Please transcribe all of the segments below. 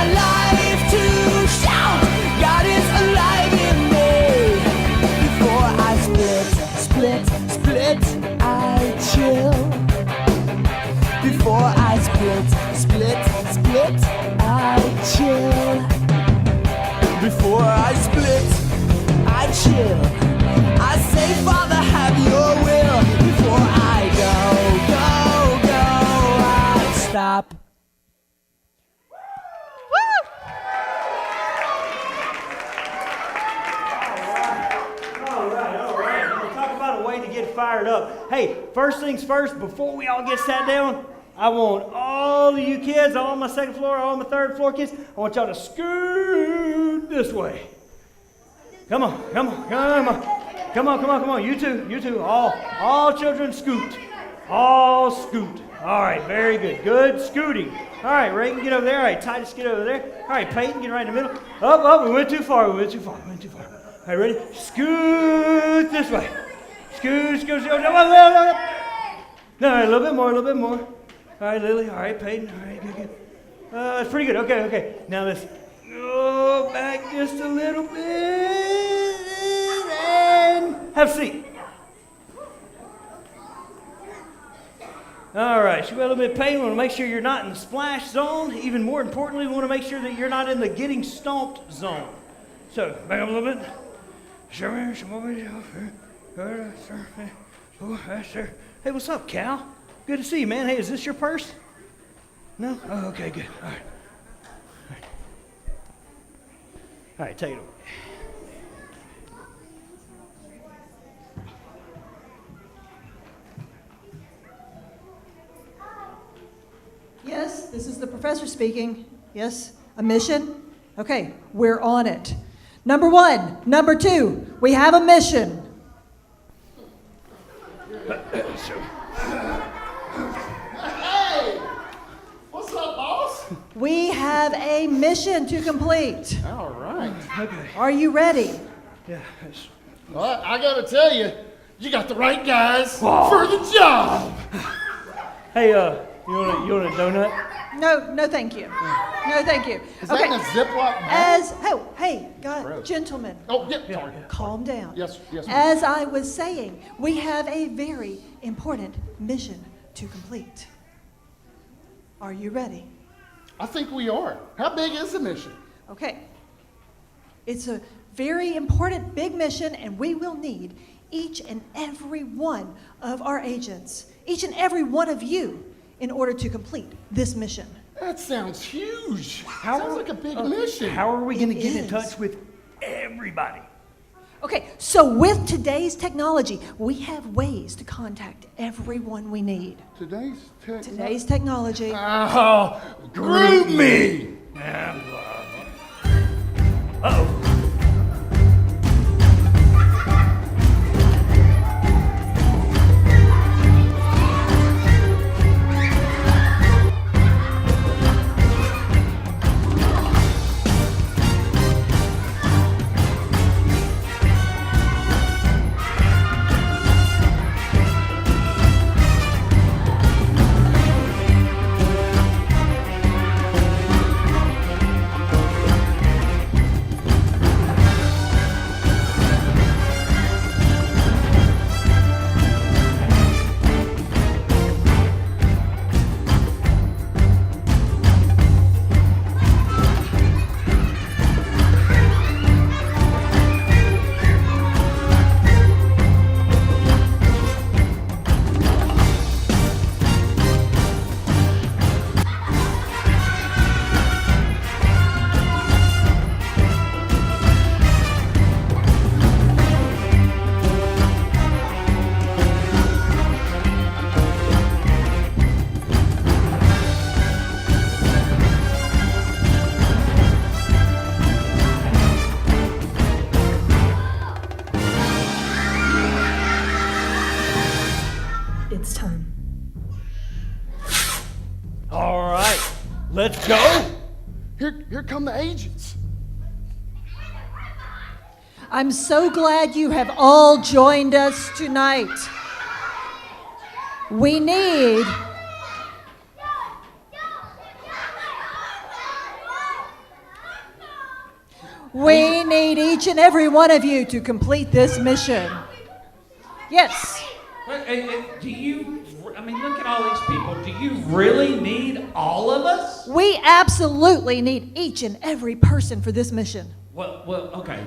my life to shout, God is alive in me. Before I split, I chill. Before I split, I chill. Before I split, I chill. I say, Father, have your will. Before I go, I stop. All right. Talk about a way to get fired up. Hey, first things first, before we all get sat down, I want all of you kids, all my second floor, all my third floor kids, I want y'all to scoot this way. Come on. You two, all children scoot. All scoot. All right, very good. Good scooting. All right, Reagan, get over there. All right, Titus, get over there. All right, Peyton, get right in the middle. Up, we went too far. All right, ready? Scoot this way. Scoot. No, a little bit more. All right, Lily. All right, Peyton. All right, good. That's pretty good. Okay. Now let's go back just a little bit and have a seat. All right, so a little bit of pain. We want to make sure you're not in the splash zone. Even more importantly, we want to make sure that you're not in the getting stomped zone. So, back up a little bit. Hey, what's up, Cal? Good to see you, man. Hey, is this your purse? No? Oh, okay, good. All right, take it away. Yes, this is the professor speaking. Yes, a mission? Okay, we're on it. Number 1, number 2, we have a mission. Hey! What's up, boss? We have a mission to complete. All right. Okay. Are you ready? Yeah. Well, I gotta tell you, you got the right guys for the job. Hey, you want a donut? No, thank you. No, thank you. Is that in a Ziploc bag? Hey, God, Gross. gentlemen, Oh, yeah, sorry. calm down. Yes, ma'am. As I was saying, we have a very important mission to complete. Are you ready? I think we are. How big is the mission? Okay. It's a very important big mission, and we will need each and every one of our agents, each and every one of you, in order to complete this mission. That sounds huge. Sounds like a big mission. How are we going to It get in is. touch with everybody? Okay, so with today's technology, we have ways to contact everyone we need. Today's Technology. Oh, group me. Uh-oh. It's time. All right, let's go. Here come the agents. I'm so glad you have all joined us tonight. We need We need each and every one of you to complete this mission. Yes. Do you, look at all these people. Do you really need all of us? We absolutely need each and every person for this mission. Well, okay.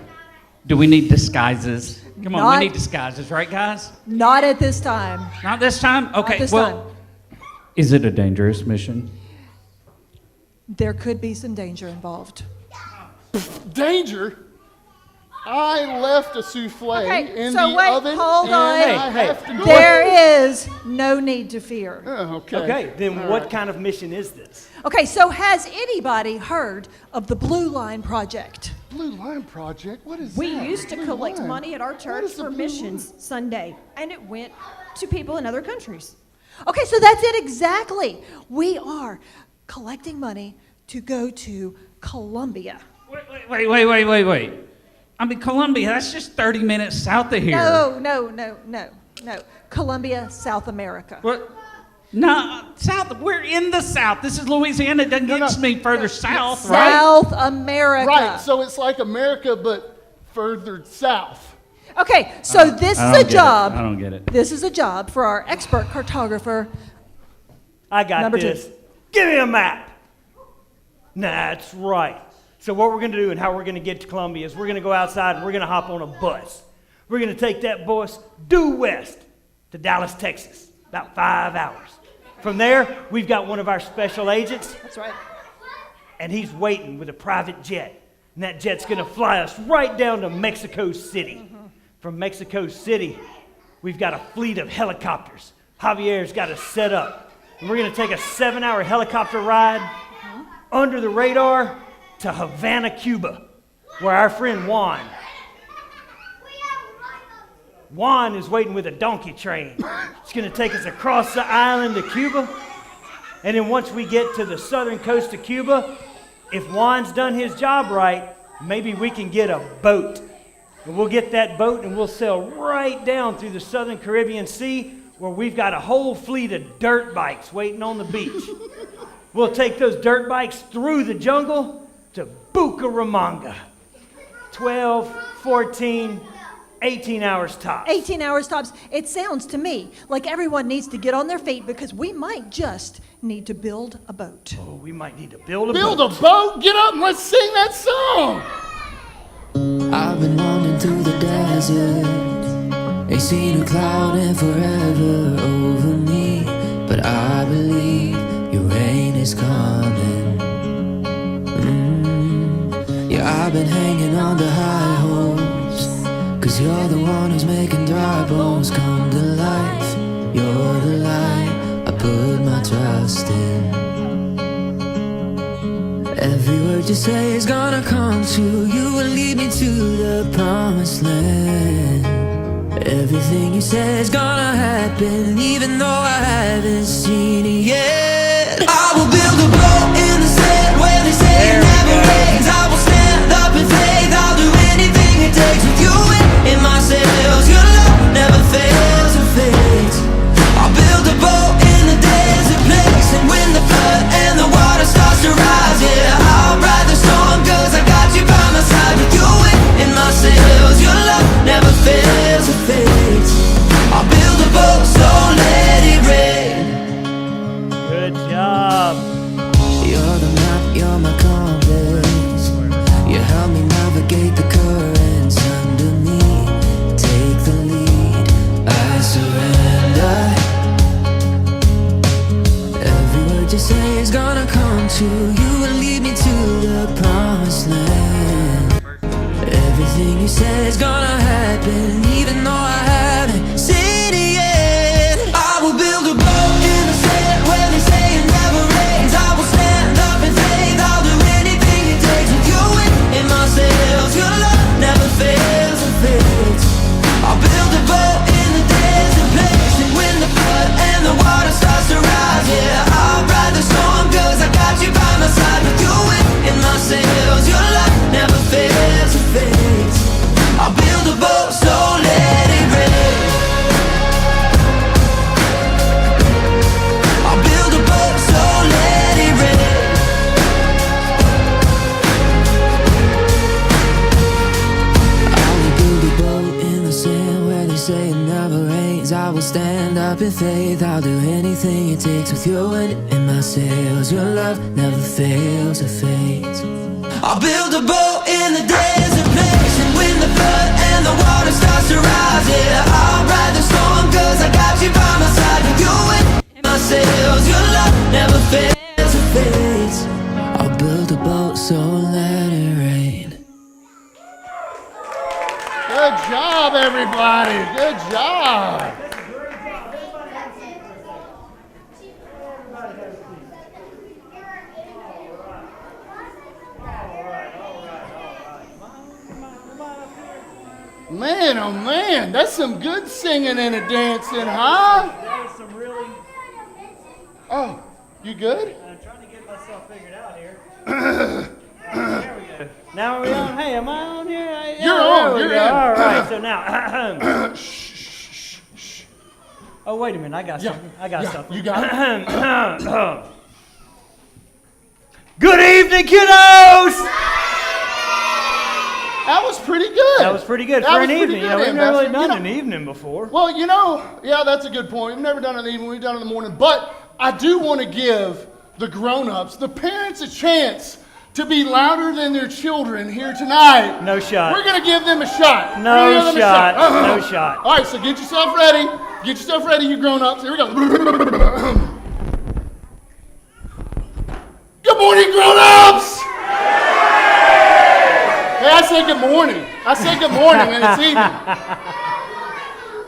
Do we need disguises? Come on, we need disguises, right, guys? Not at this time. Not this time? Okay, Not this time. Is it a dangerous mission? There could be some danger involved. Danger? I left a souffle in the oven. Hold and on. I have to go. There is no need to fear. Okay. Okay, then what kind of mission is this? Okay, so has anybody heard of the Blue Line Project? Blue Line Project? What is We that? used to Blue collect Line. money at our What church is the for Blue missions Sunday, and it went to people in other countries. Okay, so that's it exactly. We are collecting money to go to Colombia. Wait. Colombia, that's just 30 minutes south of here. No. Colombia, South America. What? No, south. We're in the south. This is Louisiana. It doesn't get me further south, right? South America. Right, so it's like America, but further south. Okay, so this I is a don't get it. job. I don't get it. This is a job for our expert cartographer. I got Number two. this. Give me a map. That's right. So what we're going to do and how we're going to get to Columbia is we're going to go outside and we're going to hop on a bus. We're going to take that bus due west to Dallas, Texas, about 5 hours. From there, we've got one of our special agents, That's right. and he's waiting with a private jet. And that jet's going to fly us right down to Mexico City. From Mexico City, we've got a fleet of helicopters. Javier's got us set up. And we're going to take a 7-hour helicopter ride under the radar to Havana, Cuba, where our friend Juan is waiting with a donkey train. It's going to take us across the island of Cuba. And then once we get to the southern coast of Cuba, if Juan's done his job right, maybe we can get a boat. And we'll get that boat and we'll sail right down through the southern Caribbean Sea where we've got a whole fleet of dirt bikes waiting on the beach. We'll take those dirt bikes through the jungle to Bucaramanga. 12, 14, 18 hours tops. 18 hours tops. It sounds to me like everyone needs to get on their feet because we might just need to build a boat. Oh, we might need to build a Build boat. a boat? Get up and let's sing that song. I've been wandering through the desert. Ain't seen a cloud in forever over me, but I believe your rain is coming. Yeah, I've been hanging on to high hopes, 'cause you're the one who's making dry bones come to life. You're the light I put my trust in. Every word you say is gonna come true. You will lead me to the promised land. Everything you say is gonna happen, even though I haven't seen it yet. I will build a boat in the sand where they say it never rains. I will stand up in faith. I'll do anything it takes with you in my sails. Your love never fails or fades. I'll build a boat in the desert place, and when the flood and the water starts to rise, yeah, I'll ride the storm 'cause I got you by my side. With you in my sails, your love never fails or fades. I'll build a boat, so let it rain. Good job. You're the map, you're my compass. You help me navigate the currents under me. Take the lead, I surrender. Every word you say is gonna come true. You will lead me to the promised land. Everything you say is gonna happen, even though I haven't seen it yet. I will build a boat in the sand where they say it never rains. I will stand up in faith. I'll do anything it takes with you in my sails. Your love never fails or fades. I'll build a boat in the desert place, and when the flood and the water starts to rise, yeah, I'll ride the storm 'cause I got you by my side. With you in my sails, your love never fails or fades. I'll build up in faith, I'll do anything it takes with your wind in my sails. Your love never fails or fades. I'll build a boat in the desert place, and when the flood and the water starts to rise, yeah, I'll ride the storm, cause I got you by my side. Your wind in my sails, your love never fails or fades. I'll build a boat, so let it rain. Good job, everybody. Good job. Man, oh man, that's some good singing and a dancing, huh? That was some really. Oh, you good? I'm trying to get myself figured out here. There we go. Now are we on? Hey, am I on here? Yeah, You're there on, we you're go. in. All right, so now. Oh, wait a minute. I got something. I got something. You got it. Good evening, kiddos! That was pretty good. That was pretty good That for was an pretty evening. good, You know, we've never really Ambassador. done an evening before. Well, yeah, that's a good point. We've never done it in the evening. We've done it in the morning. But I do want to give the grown-ups, the parents, a chance to be louder than their children here tonight. No shot. We're going to give them a shot. No We're gonna give them a shot. Uh-huh. No shot. All right, so get yourself ready. Get yourself ready, you grown-ups. Here we go. Good morning, grown-ups! Hey, I say good morning. I say good morning when it's evening.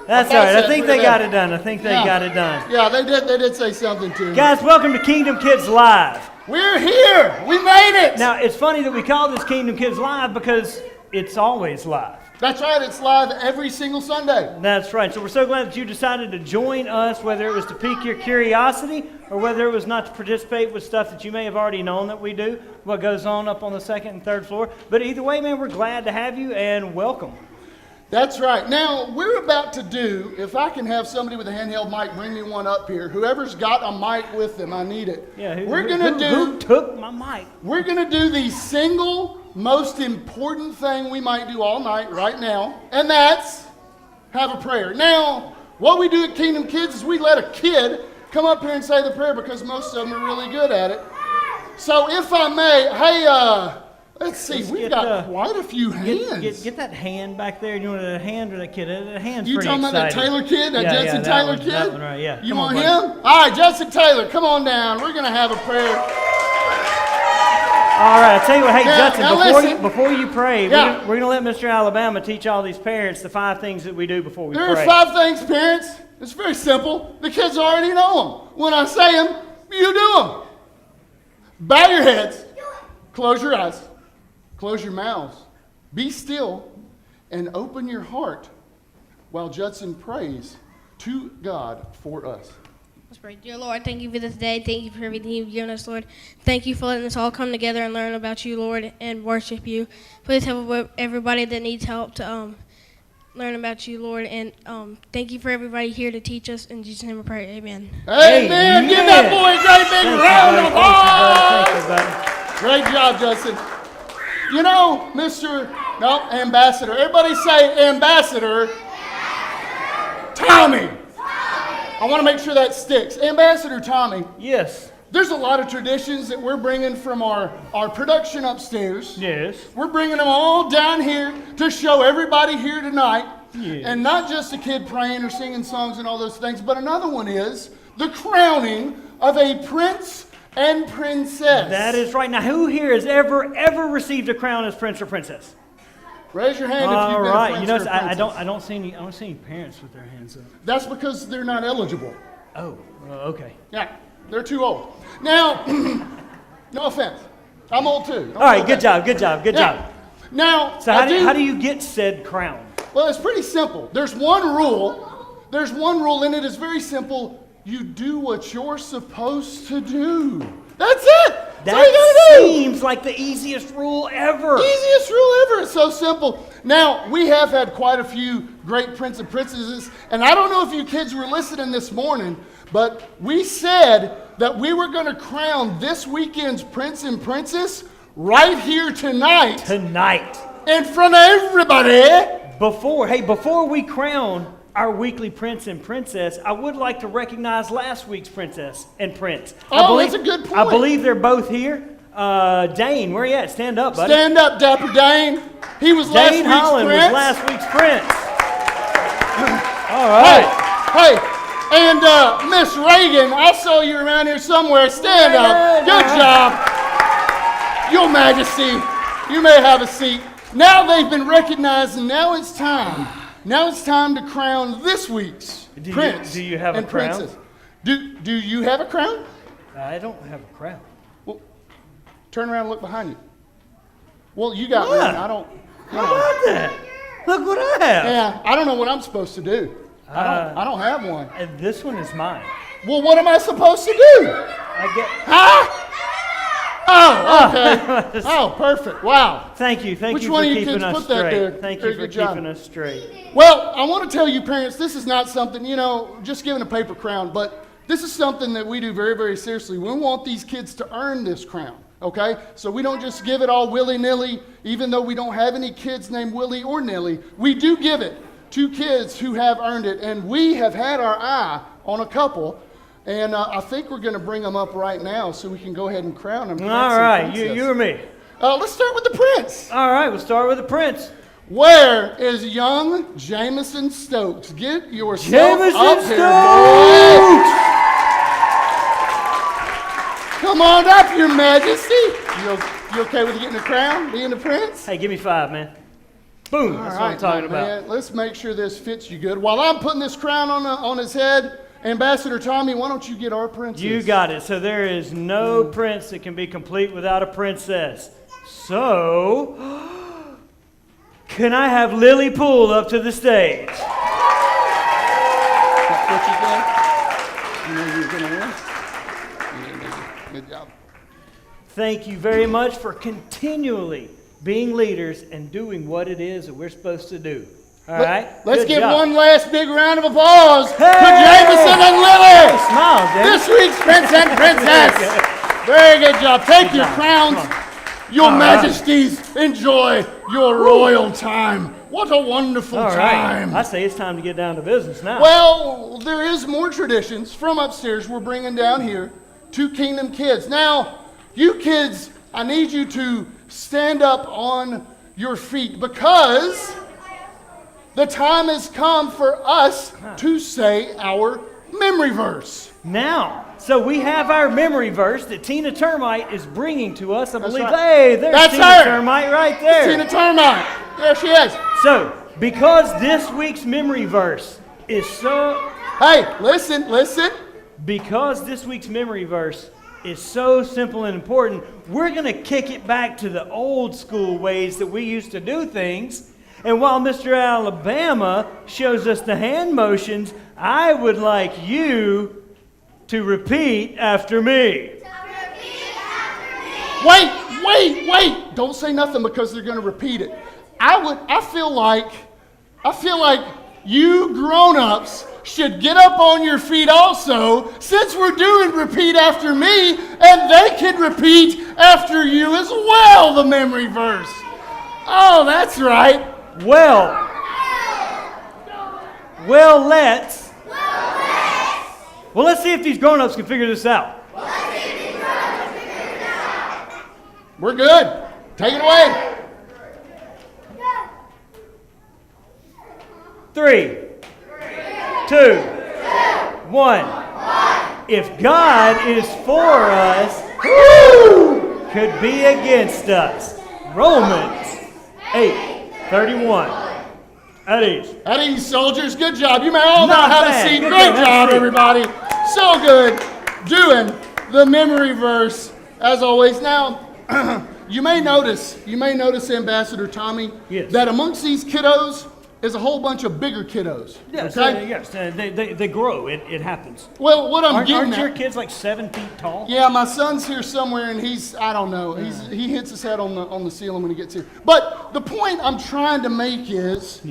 That's Okay, all right. I so think we're they there. got it done. I think they Yeah. got it done. Yeah, they did say something too. Guys, welcome to Kingdom Kids Live. We're here. We made it. Now, it's funny that we call this Kingdom Kids Live because it's always live. That's right. It's live every single Sunday. That's right. So we're so glad that you decided to join us, whether it was to pique your curiosity or whether it was not to participate with stuff that you may have already known that we do, what goes on up on the second and third floor. But either way, man, we're glad to have you and welcome. That's right. Now, we're about to do, if I can have somebody with a handheld mic bring me one up here. Whoever's got a mic with them, I need it. Yeah, We're who took my mic? We're going to do the single most important thing we might do all night right now, and that's have a prayer. Now, what we do at Kingdom Kids is we let a kid come up here and say the prayer because most of them are really good at it. So if I may, hey, let's see, Let's we've get, got quite a few hands. Get that hand back there. You want a hand or that kid? That hand's You pretty talking about that exciting. Taylor kid, that Yeah, Judson that Taylor one, kid? That one, right, yeah. You Come on, want buddy. him? All right, Judson Taylor, come on down. We're going to have a prayer. All right, I tell you what, hey, Now- Judson, now before you pray, Yeah. we're going to let Mr. Alabama teach all these parents the 5 things that we do before we There pray. are 5 things, parents. It's very simple. The kids already know them. When I say them, you do them. Bow your heads. Close your eyes. Close your mouths. Be still and open your heart while Judson prays to God for us. Let's pray. Dear Lord, thank you for this day. Thank you for everything you've given us, Lord. Thank you for letting us all come together and learn about you, Lord, and worship you. Please help everybody that needs help to learn about you, Lord. And thank you for everybody here to teach us. In Jesus' name we pray. Amen. Amen. Give that boy a great big Thank round you, of buddy. applause. Thank you, buddy. Great job, Judson. You know, Ambassador. Everybody say Ambassador Tommy. I want to make sure that sticks. Ambassador Tommy, Yes. there's a lot of traditions that we're bringing from our production upstairs. Yes. We're bringing them all down here to show everybody here tonight. Yeah. And not just a kid praying or singing songs and all those things, but another one is the crowning of a prince and princess. That is right. Now, who here has ever received a crown as prince or princess? Raise your hand if All you've been a right. prince You know, or a I princess. don't see any parents with their hands up. That's because they're not eligible. Oh, okay. Yeah, they're too old. Now, no offense. I'm old too. All right. Good job. Good job. Good job. Now, So how do you get said crown? Well, it's pretty simple. There's one rule. There's one rule, and it is very simple. You do what you're supposed to do. That's it. That's all you That gotta do. seems like the easiest rule ever. Easiest rule ever. It's so simple. Now, we have had quite a few great prince and princesses, and I don't know if you kids were listening this morning, but we said that we were going to crown this weekend's prince and princess right here tonight Tonight. in front of everybody. Before we crown our weekly Prince and Princess, I would like to recognize last week's Princess and Prince. Oh, that's a good point. I believe they're both here. Dane, where you at? Stand up, buddy. Stand up, Dapper Dane. He was last Dane week's Holland Prince. was last week's Prince. All right. Hey, and Miss Reagan, I saw you around here somewhere. Stand up. Good job. Your Majesty, you may have a seat. Now they've been recognized, and now it's time. Now it's time to crown this week's Prince. Do you have a and crown? Princess. Do you have a crown? I don't have a crown. Well, turn around and look behind you. Well, you got What? one. I don't. How about that? Look what I have. Yeah, I don't know what I'm supposed to do. I don't have one. And this one is mine. Well, what am I supposed to do? I get. Huh? Oh, okay. Oh, perfect. Wow. Thank you. Thank Which you one for of you keeping kids us put that straight. there? Thank Very you for good job. keeping us straight. Well, I want to tell you, parents, this is not something, just giving a paper crown, but this is something that we do very, very seriously. We want these kids to earn this crown, okay? So we don't just give it all willy-nilly, even though we don't have any kids named Willie or Nilly. We do give it to kids who have earned it, and we have had our eye on a couple. And I think we're going to bring them up right now so we can go ahead and crown them. All right, you or me. Let's start with the Prince. All right, we'll start with the Prince. Where is young Jameson Stokes? Get yourself Jameson up here, Stokes! boy. Come on up, Your Majesty. You okay with getting a crown, being the Prince? Hey, give me 5, man. Boom, that's what I'm talking about. Man, let's make sure this fits you good. While I'm putting this crown on his head, Ambassador Tommy, why don't you get our princess? You got it. So there is no prince that can be complete without a princess. So, can I have Lily Poole up to the stage? That's what you got? You know you're going to win? Yeah, good job. Thank you very much for continually being leaders and doing what it is that we're supposed to do. All right? Let's Good give job. one last big round of applause Hey! to Jameson and Lily. Smile, James. This week's Prince and Princess. Very good job. Take your crowns. Your All right. Majesties, enjoy your royal time. What a wonderful All right. time. I say it's time to get down to business now. Well, there is more traditions from upstairs we're bringing down here to Kingdom Kids. Now, you kids, I need you to stand up on your feet because the time has come for us to say our memory verse. Now, so we have our memory verse that Tina Termite is bringing to us. I believe, right. hey, there's That's Tina her. Termite right there. Tina Termite. There she is. So, because this week's memory verse is so, Hey, listen. because this week's memory verse is so simple and important, we're going to kick it back to the old school ways that we used to do things. And while Mr. Alabama shows us the hand motions, I would like you to repeat after me. Wait. Don't say nothing because they're going to repeat it. I feel like you grown-ups should get up on your feet also, since we're doing repeat after me, and they can repeat after you as well, the memory verse. Oh, that's right. Well, let's see if these grown-ups can figure this out. We're good. Take it away. 3, 2, 1. If God is for us, who could be against us? Romans 8:31. At ease. Soldiers. Good job. You may all Not now have bad. a seat. Good Great job. Have a job, seat. everybody. So good doing the memory verse as always. Now, you may notice, Ambassador Tommy, Yes. that amongst these kiddos is a whole bunch of bigger kiddos. Yes, okay? yes, they grow. It happens. Well, what I'm Aren't getting your at. kids like 7 feet tall? Yeah, my son's here somewhere, and I don't know. He hits his head on the ceiling when he gets here. But the point I'm trying to make is,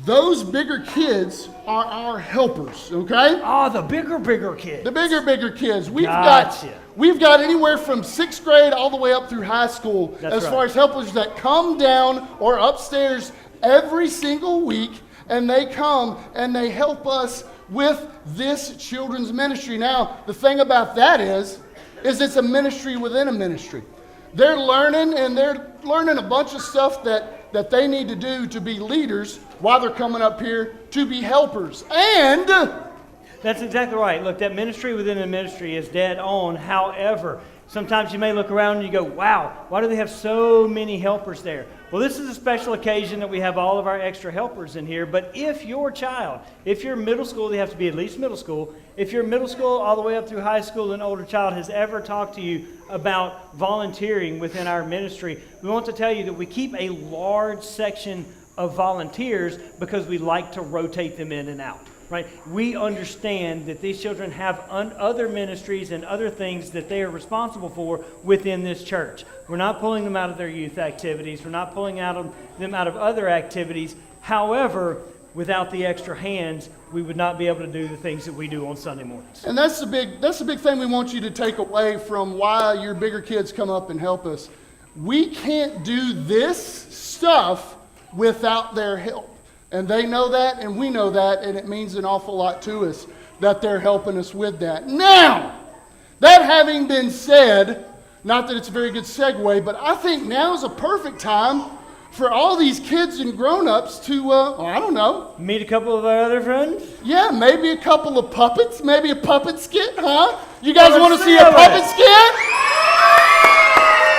those bigger kids are our helpers. Okay? Oh, the bigger kids. The bigger kids. Gotcha. We've got anywhere from 6th grade all the way up through high school That's as right. far as helpers that come down or upstairs every single week and they come and they help us with this children's ministry. Now, the thing about that is it's a ministry within a ministry. They're learning a bunch of stuff that they need to do to be leaders while they're coming up here to be helpers. And That's exactly right. Look, that ministry within a ministry is dead on. However, sometimes you may look around and you go, wow, why do they have so many helpers there? Well, this is a special occasion that we have all of our extra helpers in here. But if your child, if you're middle school, they have to be at least middle school. If you're middle school all the way up through high school, an older child has ever talked to you about volunteering within our ministry, we want to tell you that we keep a large section of volunteers because we like to rotate them in and out. Right? We understand that these children have other ministries and other things that they are responsible for within this church. We're not pulling them out of their youth activities. We're not pulling them out of other activities. However, without the extra hands, we would not be able to do the things that we do on Sunday mornings. And that's the big thing we want you to take away from why your bigger kids come up and help us. We can't do this stuff without their help. And they know that, and we know that, and it means an awful lot to us that they're helping us with that. Now, that having been said, not that it's a very good segue, but I think now is a perfect time for all these kids and grown-ups to, I don't know. Meet a couple of our other friends? Yeah, maybe a couple of puppets, maybe a puppet skit, huh? You guys want to Let's see see a all puppet that. skit?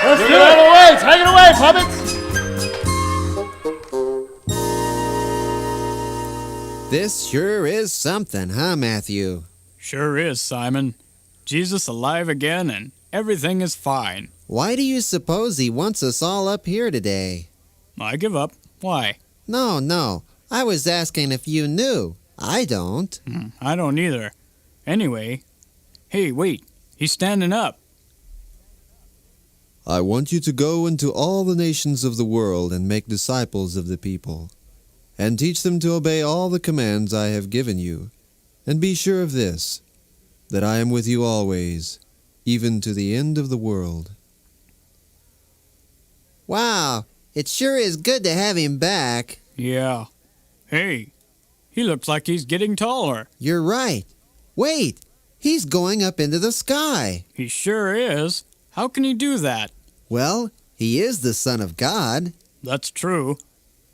Let's Take do it it. away, take it away, puppets. This sure is something, huh, Matthew? Sure is, Simon. Jesus alive again and everything is fine. Why do you suppose he wants us all up here today? I give up. Why? No. I was asking if you knew. I don't. I don't either. Anyway, hey, wait. He's standing up. I want you to go into all the nations of the world and make disciples of the people, and teach them to obey all the commands I have given you. And be sure of this, that I am with you always, even to the end of the world. Wow, it sure is good to have him back. Yeah. Hey, he looks like he's getting taller. You're right. Wait, he's going up into the sky. He sure is. How can he do that? Well, he is the Son of God. That's true.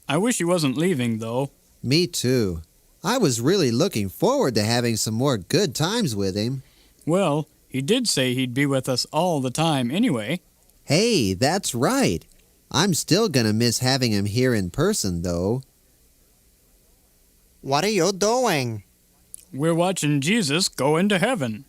I wish he wasn't leaving, though. Me too. I was really looking forward to having some more good times with him. Well, he did say he'd be with us all the time anyway. Hey, that's right. I'm still gonna miss having him here in person, though. What are you doing? We're watching Jesus go into heaven.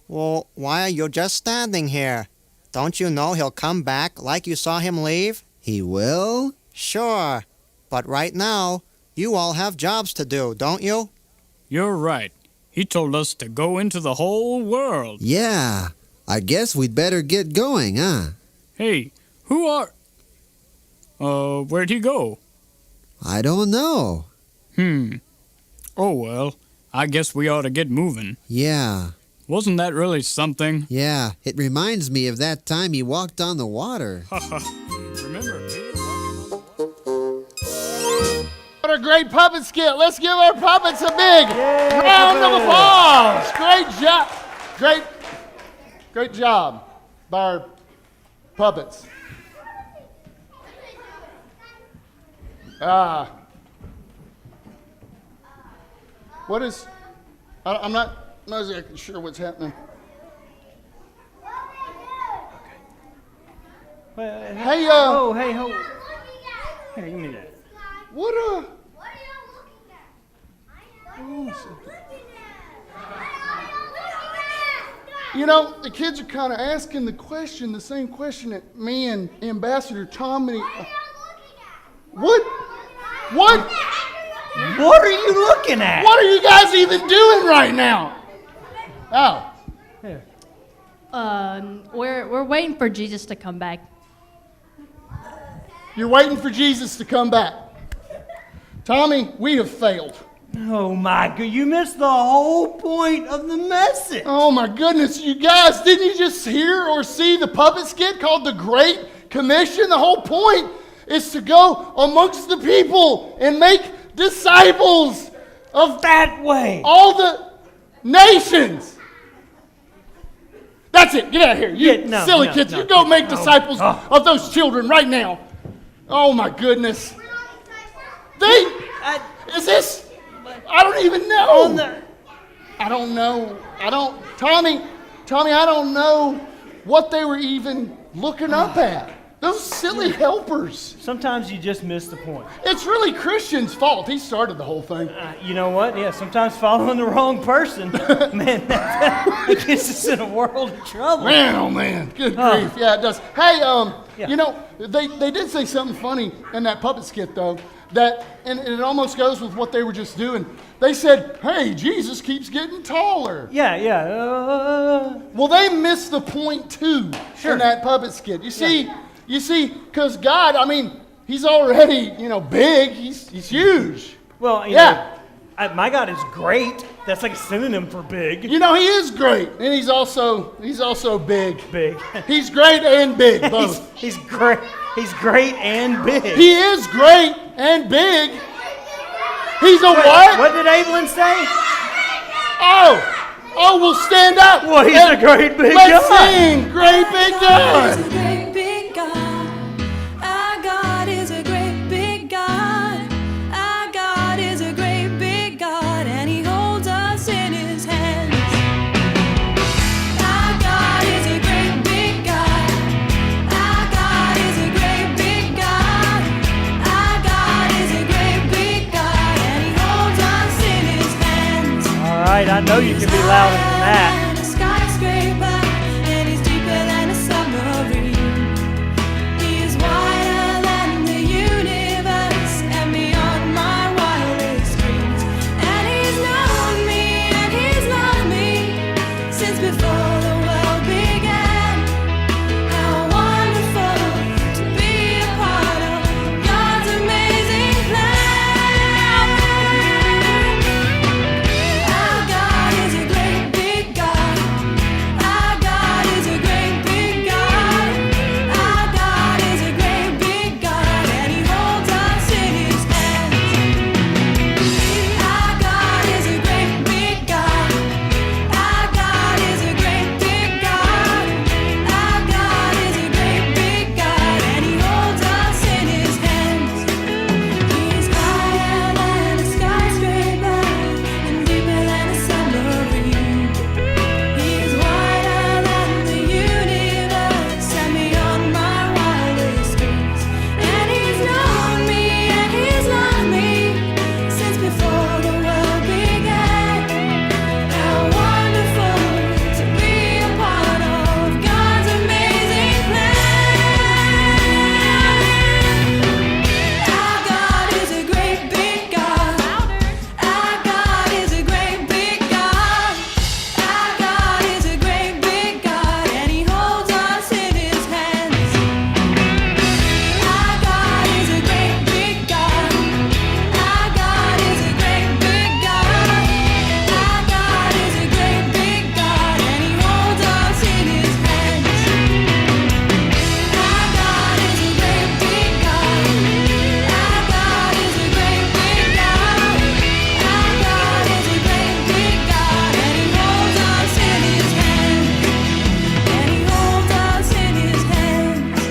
Well, why are you just standing here? Don't you know he'll come back like you saw him leave? He will? Sure. But right now, you all have jobs to do, don't you? You're right. He told us to go into the whole world. Yeah, I guess we'd better get going, huh? Hey, who are... where'd he go? I don't know. Oh, well, I guess we ought to get moving. Yeah. Wasn't that really something? Yeah, it reminds me of that time he walked on the water. Remember Peter walking on the water? What a great puppet skit. Let's give our puppets a big round of applause. Great job. Great job by our puppets. What is... I'm not exactly sure what's happening. Hey, Oh, hey, hold. Here, give me that. what What are you looking at? You know, the kids are kind of asking the same question that me and Ambassador Tom and What? What are you looking at? What are you guys even doing right now? Oh, We're waiting for Jesus to come back. you're waiting for Jesus to come back. Tommy, we have failed. Oh my God, you missed the whole point of the message. Oh my goodness, you guys, didn't you just hear or see the puppet skit called The Great Commission? The whole point is to go amongst the people and make disciples of That way. all the nations. That's it. Get out of here. You Yeah, no, silly no, kids. no. You go make disciples Oh. of those children right now. Oh, my goodness. Is this? I don't even know. I don't know. Tommy, I don't know what they were even looking up at. Those silly helpers. Sometimes you just miss the point. It's really Christian's fault. He started the whole thing. You know what? Yeah, sometimes following the wrong person, man, that gets us in a world of trouble. Man, oh man, good Oh. grief. Yeah, it does. Hey, Yeah. you know, they did say something funny in that puppet skit, though, that, and it almost goes with what they were just doing. They said, hey, Jesus keeps getting taller. Yeah. Well, they missed the point, too, Sure. in that puppet skit. You see, because God, I mean, he's already, big. He's huge. Well, you Yeah. know, my God is great. That's like a synonym for big. He is great, and he's also big. Big. He's great and big, both. He's great. He's great and big. He is great and big. He's a what? What did Evelyn say? Oh, we'll stand up. Well, he's a great big Let's God. sing, great big God. He's a great big God. Our God is a great big God. Our God is a great big God, and He holds us in His hands. Our God is a great big God. Our God is a great big God. Our God is a great big God, and He holds us in His hands. All right, I know you can be louder than that. A skyscraper, and He's deeper than a submarine. He is wider than the universe and beyond my wildest dreams. And He's known me and He's loved me since before the world began. How wonderful to be a part of God's amazing plan. Our God is a great big God. Our God is a great big God. Our God is a great big God, and He holds us in His hands. Our God is a great big God. Our God is a great big God. Our God is a great big God, and He holds us in His hands. He's higher than a skyscraper and deeper than a submarine. He's wider than the universe and beyond my wildest dreams. And He's known me and He's loved me since before the world began. How wonderful to be a part of God's amazing plan. Our God is a great big God. Our God is a great big God. Our God is a great big God, and He holds us in His hands. Our God is a great big God. Our God is a great big God. Our God is a great big God, and He holds us in His hands. Our God is a great big God. Our God is a great big God. Our God is a great big God, and He holds us in His hands. And He holds us in His hands.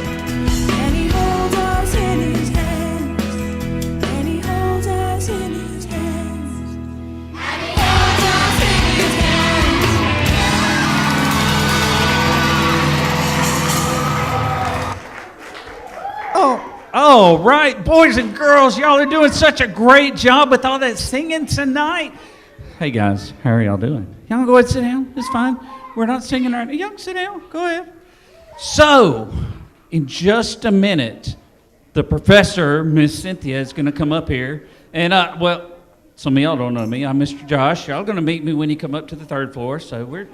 And He holds us in His hands. And He holds us in His hands. And He holds us in His All right, boys and girls, y'all are doing such a great job with all that singing tonight. Hey guys, how are y'all doing? Y'all go ahead and sit down. It's fine. We're not singing right now. Y'all can sit down. Go ahead. So, in just a minute, the professor, Miss Cynthia, is going to come up here. And, well, some of y'all don't know me. I'm Mr. Josh. Y'all going to meet me when you come up to the third floor. So,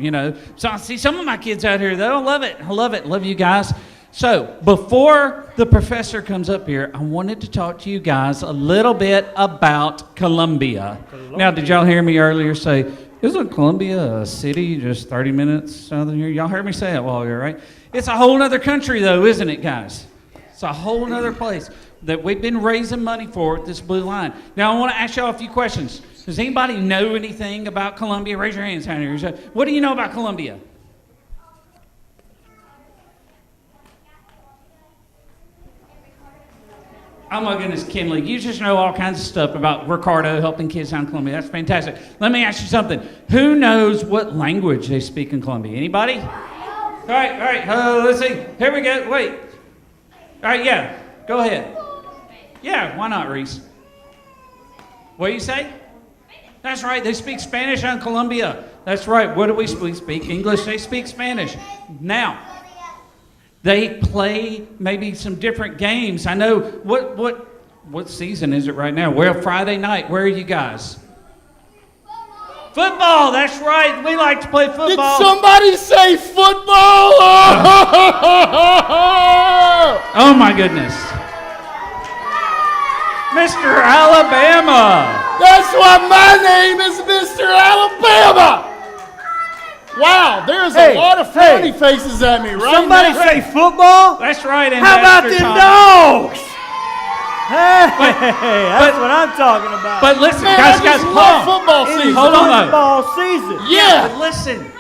so I see some of my kids out here, though. I love it. I love it. Love you guys. So, before the professor comes up here, I wanted to talk to you guys a little bit about Columbia. Now, did y'all hear me earlier say, isn't Columbia a city just 30 minutes south of here? Y'all heard me say that a while ago, right? It's a whole other country, though, isn't it, guys? It's a whole other place. that we've been raising money for at this Blue Line. Now, I want to ask y'all a few questions. Does anybody know anything about Columbia? Raise your hands down here. What do you know about Columbia? Oh my goodness, Kinley, you just know all kinds of stuff about Ricardo helping kids out in Columbia. That's fantastic. Let me ask you something. Who knows what language they speak in Columbia? Anybody? All right, let's see. Here we go, wait. All right, yeah, go ahead. Yeah, why not, Reese? What do you say? That's right, they speak Spanish in Columbia. That's right, what do we speak? We speak English, they speak Spanish. Now, they play maybe some different games. I know, what season is it right now? Well, Friday night, where are you guys? Football, that's right. We like to play football. Did somebody say football? Oh my goodness. Mr. Alabama. That's why my name is Mr. Alabama. Wow, there's a lot of frowny faces at me right Somebody now. say football? That's right, How about Ambassador them Thomas. dogs? Hey, that's what I'm talking about. But listen, Man, guys, I just hold love on. football It is season. Hold on, though. football season. Yeah. But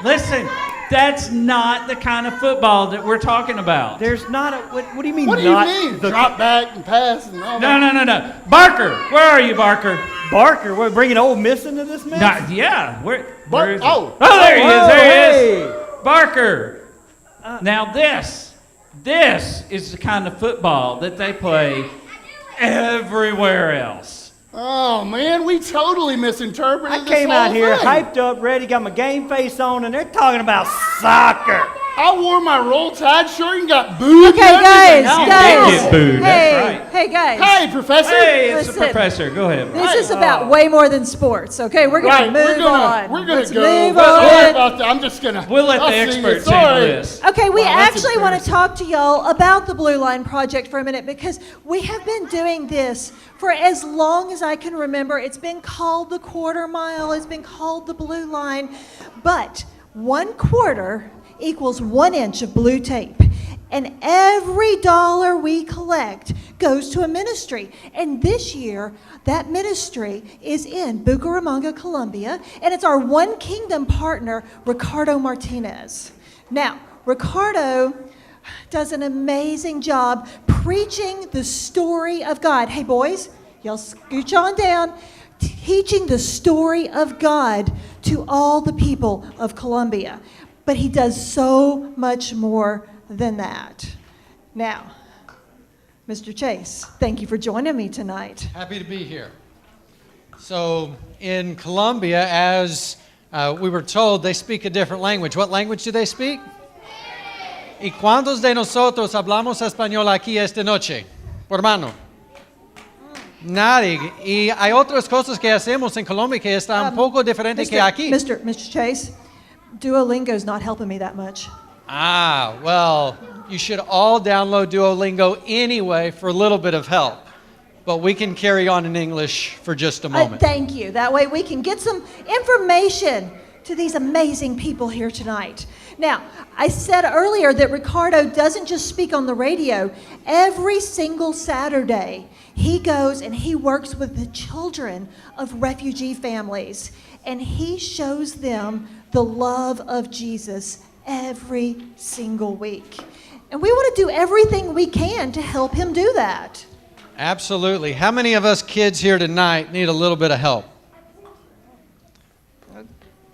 listen. That's not the kind of football that we're talking about. There's not a, what do you mean What do you not mean? the- Drop back and pass and all that? No. Barker, where are you, Barker? Barker, we're bringing Ole Miss into this mess? Yeah. Where is he? Oh. There he is. There he is. Hey. Barker. Now this is the kind of football that they play everywhere else. Oh, man, we totally misinterpreted I this came whole out here thing. hyped up, ready, got my game face on, and they're talking about soccer. I wore my Roll Tide shirt and got booed. Okay, and guys, everything. did get booed, Hey, that's right. hey, guys. Hey, Professor. Hey, it's the Listen. professor. Go ahead. This is about way more than sports, okay? We're going to Right, move on. We're gonna Let's go. move Sorry on. about that. I'm just gonna. We'll let I'll the see you. experts Sorry. handle this. Okay, we Wow, that's actually want to embarrassing. talk to y'all about the Blue Line Project for a minute because we have been doing this for as long as I can remember. It's been called the quarter mile, it's been called the Blue Line, but 1/4 equals 1 inch of blue tape. And every dollar we collect goes to a ministry. And this year, that ministry is in Bucaramanga, Colombia, and it's our One Kingdom partner, Ricardo Martinez. Now, Ricardo does an amazing job preaching the story of God. Hey, boys, y'all scooch on down. Teaching the story of God to all the people of Colombia. But he does so much more than that. Now, Mr. Chase, thank you for joining me tonight. Happy to be here. So in Colombia, as we were told, they speak a different language. What language do they speak? ¿Y cuántos de nosotros hablamos español aquí esta noche? Por mano. Nadie. Y hay otras cosas que hacemos en Colombia que están un poco diferentes que aquí. Mr. Chase, Duolingo's not helping me that much. Ah, well, you should all download Duolingo anyway for a little bit of help. But we can carry on in English for just a moment. Thank you. That way we can get some information to these amazing people here tonight. Now, I said earlier that Ricardo doesn't just speak on the radio. Every single Saturday, he goes and he works with the children of refugee families, and he shows them the love of Jesus every single week. And we want to do everything we can to help him do that. Absolutely. How many of us kids here tonight need a little bit of help?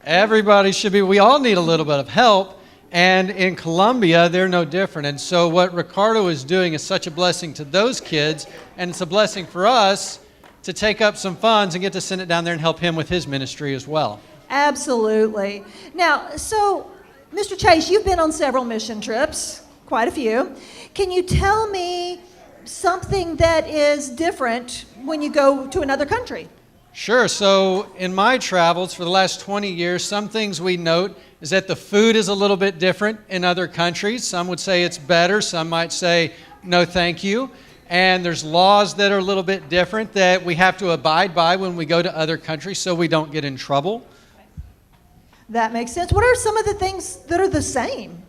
Everybody should be. We all need a little bit of help. And in Colombia, they're no different. And so what Ricardo is doing is such a blessing to those kids. And it's a blessing for us to take up some funds and get to send it down there and help him with his ministry as well. Absolutely. Now, so, Mr. Chase, you've been on several mission trips, quite a few. Can you tell me something that is different when you go to another country? Sure. So in my travels for the last 20 years, some things we note is that the food is a little bit different in other countries. Some would say it's better. Some might say, no, thank you. And there's laws that are a little bit different that we have to abide by when we go to other countries so we don't get in trouble. That makes sense. What are some of the things that are the same?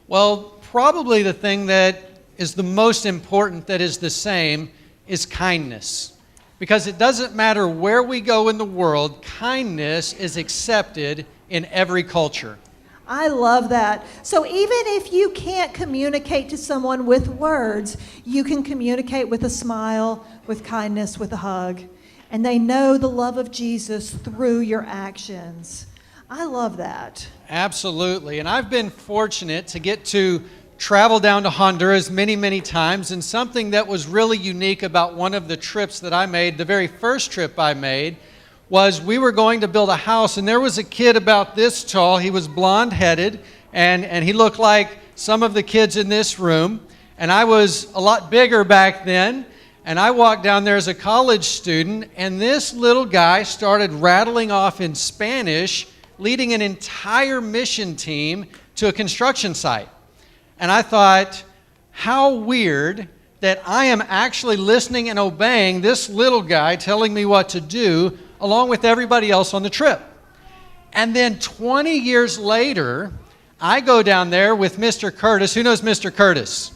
Well, probably the thing that is the most important that is the same is kindness. Because it doesn't matter where we go in the world, kindness is accepted in every culture. I love that. So even if you can't communicate to someone with words, you can communicate with a smile, with kindness, with a hug. And they know the love of Jesus through your actions. I love that. Absolutely. And I've been fortunate to get to travel down to Honduras many, many times. And something that was really unique about one of the trips that I made, the very first trip I made, was we were going to build a house. And there was a kid about this tall. He was blonde-headed. And he looked like some of the kids in this room. And I was a lot bigger back then. And I walked down there as a college student. And this little guy started rattling off in Spanish, leading an entire mission team to a construction site. And I thought, how weird that I am actually listening and obeying this little guy telling me what to do along with everybody else on the trip. And then 20 years later, I go down there with Mr. Curtis. Who knows Mr. Curtis?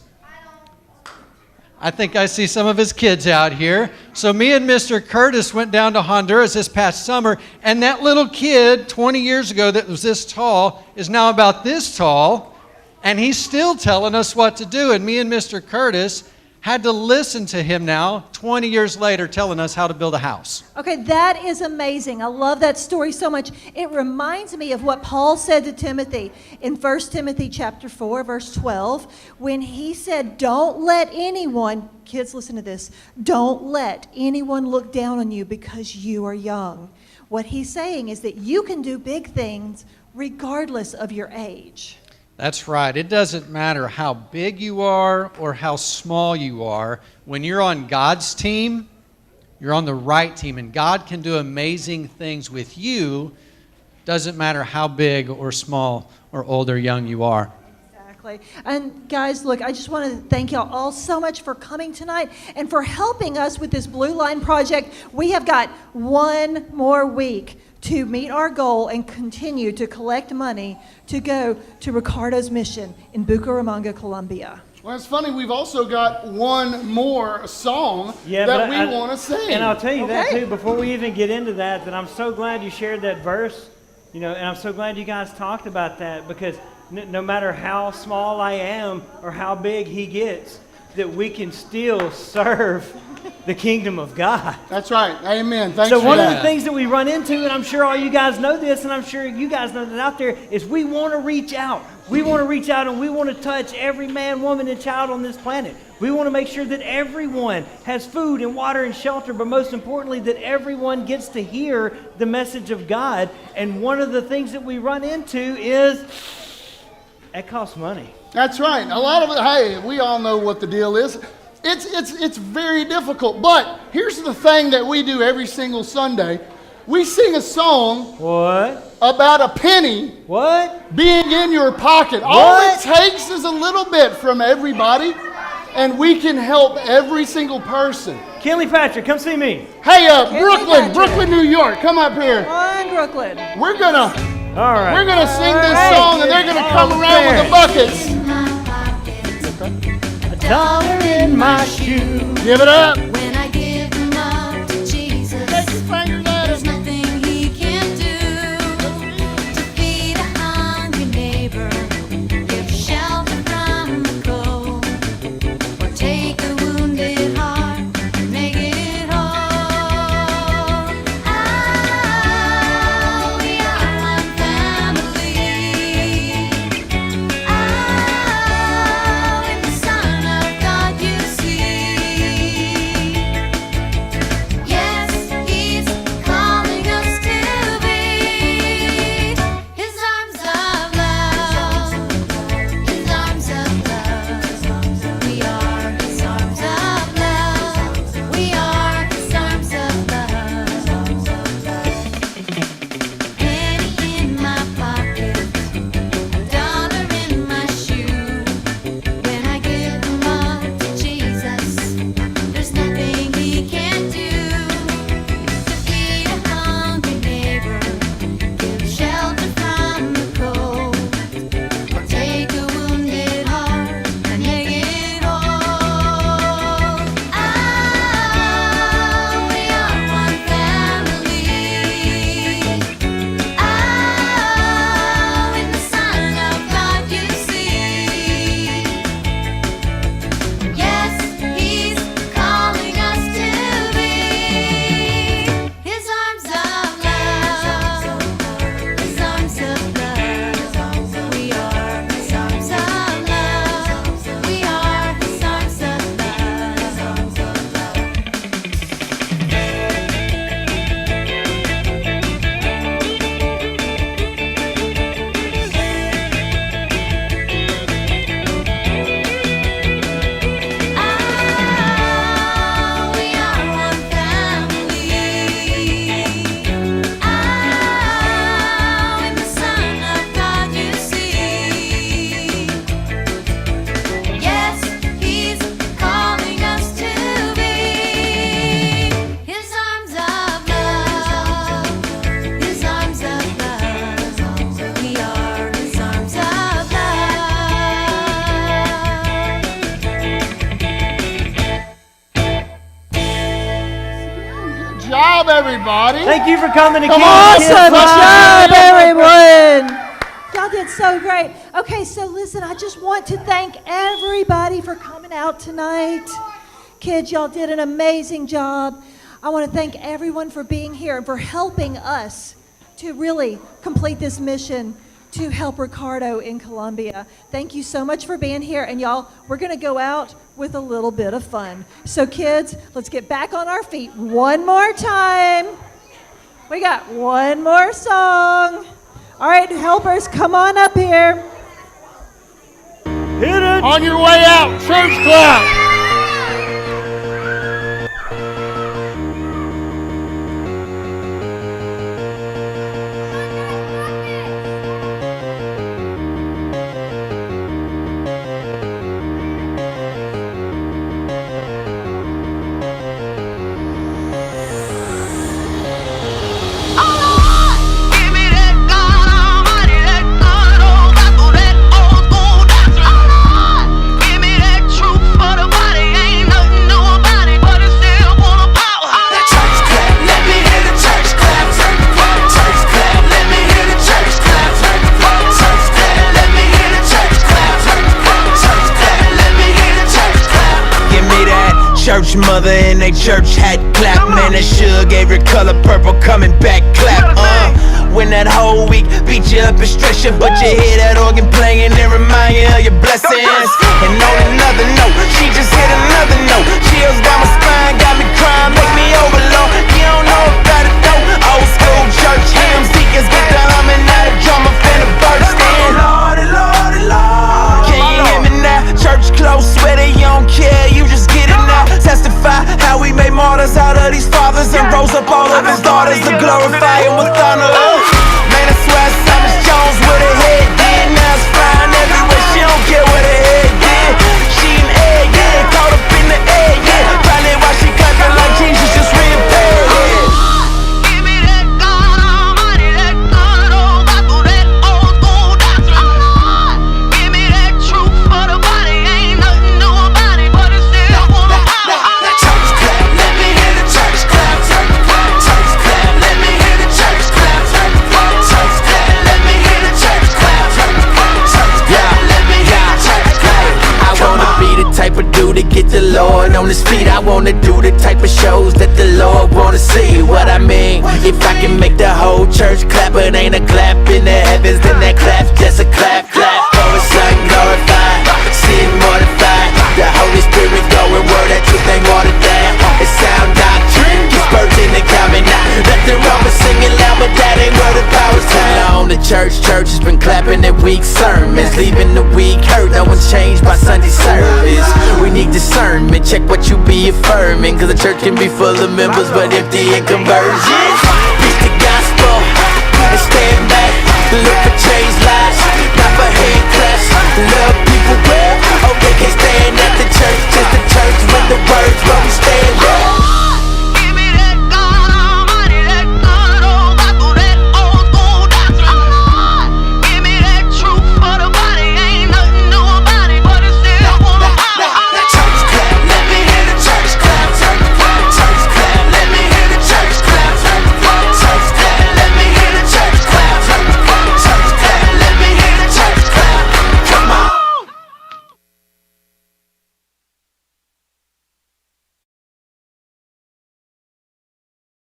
I think I see some of his kids out here. So me and Mr. Curtis went down to Honduras this past summer, and that little kid 20 years ago that was this tall is now about this tall, and he's still telling us what to do. And me and Mr. Curtis had to listen to him now, 20 years later, telling us how to build a house. Okay, that is amazing. I love that story so much. It reminds me of what Paul said to Timothy in 1 Timothy chapter 4, verse 12, when he said, don't let anyone, kids listen to this, don't let anyone look down on you because you are young. What he's saying is that you can do big things regardless of your age. That's right. It doesn't matter how big you are or how small you are. When you're on God's team, you're on the right team, and God can do amazing things with you. Doesn't matter how big or small or old or young you are. Exactly. And guys, look, I just want to thank y'all all so much for coming tonight and for helping us with this Blue Line project. We have got one more week to meet our goal and continue to collect money to go to Ricardo's mission in Bucaramanga, Colombia. Well, it's funny, we've also got one more song that we want to sing. And I'll tell you that too, before we even get into that, that I'm so glad you shared that verse, and I'm so glad you guys talked about that, because no matter how small I am or how big he gets, that we can still serve the kingdom of God. That's right. Amen. Thanks so for one that. of the things that we run into, and I'm sure all you guys know this, and I'm sure you guys know that out there, is we want to reach out. We want to reach out and we want to touch every man, woman, and child on this planet. We want to make sure that everyone has food and water and shelter, but most importantly, that everyone gets to hear the message of God. And one of the things that we run into is it costs money. That's right. A lot of it, hey, we all know what the deal is. It's very difficult. But here's the thing that we do every single Sunday. We sing a song about a penny being in your pocket. All it takes is a little bit from everybody, and we can help every single person. Kinley Patrick, come see me. Hey, Brooklyn, New York, come up here. Come on, Brooklyn. We're gonna sing this Hey, song, and they're gonna come around with the buckets. $1 in my shoe. Give it up. When I give them up to Jesus, there's nothing he can do to feed a hungry neighbor, give shelter from the cold, or take a wounded heart and make it whole. Oh, we are one family. Oh, in the Son of God you see. job, everybody. Thank you for coming to Come Kansas on, Kids Awesome Live. job, everyone. Y'all did so great. Okay, so listen, I just want to thank everybody for coming out tonight. Kids, y'all did an amazing job. I want to thank everyone for being here and for helping us to really complete this mission to help Ricardo in Colombia. Thank you so much for being here. And y'all, we're going to go out with a little bit of fun. So kids, let's get back on our feet one more time. We got one more song. All right, helpers, come on up here. Hit it. On your way out, church clap. Church mother in they church hat clap. Man, that sure gave her color purple coming back clap. When that whole week beat you up and stress you, but you hear that organ playing and remind you of your blessings. And on another note, she just hit another note. Chills down my spine, got me crying, make me overload. You don't know about it though. Old school church hymns, deacons get the humming, now the drummer finna burst in. Lordy, Lordy, Lord. Can you hear me now? Church close, sweater, you don't care, you just get it now. Testify how we made martyrs out of these fathers and rose up all of his daughters to glorify him with honor. Man, I swear Thomas Jones with her head did. Now it's flying everywhere, she don't care what her head did. She an egg, yeah, caught up in the egg, yeah. Probably why she clapping like Jesus just reappeared, yeah. Give me that God Almighty, that good old Bible, that old school doctrine. Give me that truth for the body, ain't nothing new about it, but it's still full of power. Church clap, let me hear the church clap. Church clap, let me hear the church clap. Church clap, let me hear the church clap. Church clap, let me hear the church clap. I wanna be the type of dude to get the Lord on his feet. I wanna do the type of shows that the Lord wanna see. What I mean, if I can make the whole church clap, it ain't a clap in the heavens, then that clap just a clap, clap. Oh, it's Son glorified, sin mortified. The Holy Spirit going word, that truth ain't watered down. It's sound doctrine, gets birds in the common. Nothing wrong with singing loud, but that ain't where the power's found. The church has been clapping at weak sermons, leaving the weak hurt. No one's changed by Sunday service. We need discernment, check what you be affirming, cause the church can be full of members but empty in conversions. Preach the gospel and stand back, look for changed lives, not for hand claps. Love people well, oh they can't stand at the church, just the church with the words where we stand.